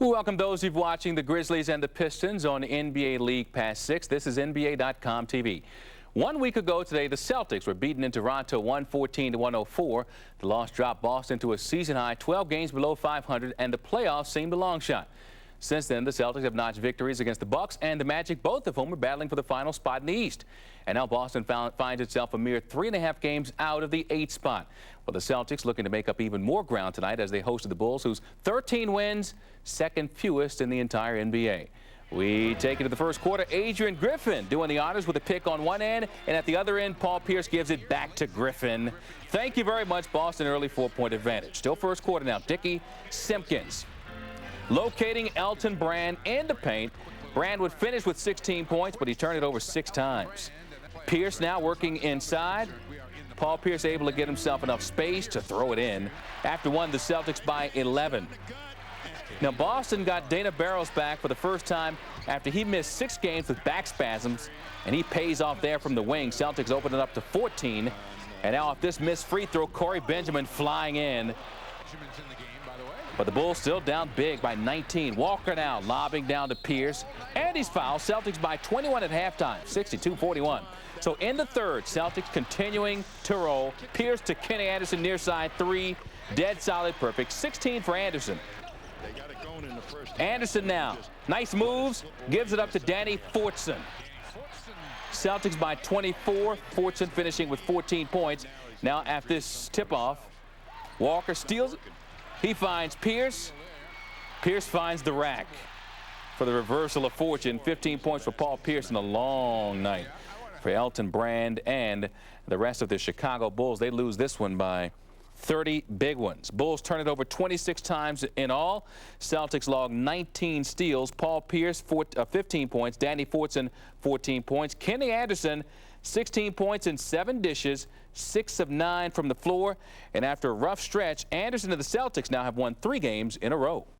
We welcome those who've watching the Grizzlies and the Pistons on NBA League Pass 6. This is NBA.com TV. 1 week ago today, the Celtics were beaten in Toronto 114-104. The loss dropped Boston to a season-high 12 games below 500, and the playoffs seemed a long shot. Since then, the Celtics have notched victories against the Bucks and the Magic, both of whom are battling for the final spot in the East. And now Boston finds itself a mere 3.5 games out of the 8th spot. Well, the Celtics looking to make up even more ground tonight as they hosted the Bulls, whose 13 wins, second fewest in the entire NBA. We take it to the first quarter. Adrian Griffin doing the honors with a pick on one end, and at the other end, Paul Pierce gives it back to Griffin. Thank you very much, Boston. Early 4-point advantage. Still first quarter now. Dickie Simpkins locating Elton Brand in the paint. Brand would finish with 16 points, but he turned it over 6 times. Pierce now working inside. Paul Pierce able to get himself enough space to throw it in. After one, the Celtics by 11. Now, Boston got Dana Barros back for the first time after he missed 6 games with back spasms, and he pays off there from the wing. Celtics open it up to 14. And now off this missed free throw, Corey Benjamin flying in. But the Bulls still down big by 19. Walker now lobbing down to Pierce. And he's fouled. Celtics by 21 at halftime, 62-41. So in the third, Celtics continuing to roll. Pierce to Kenny Anderson near side 3. Dead solid, perfect. 16 for Anderson. Anderson now. Nice moves. Gives it up to Danny Fortson. Celtics by 24. Fortson finishing with 14 points. Now after this tip-off, Walker steals it. He finds Pierce. Pierce finds the rack for the reversal of fortune. 15 points for Paul Pierce in a long night for Elton Brand and the rest of the Chicago Bulls. They lose this one by 30 big ones. Bulls turn it over 26 times in all. Celtics log 19 steals. Paul Pierce 15 points. Danny Fortson 14 points. Kenny Anderson 16 points and 7 dishes, 6 of 9 from the floor. And after a rough stretch, Anderson and the Celtics now have won 3 games in a row.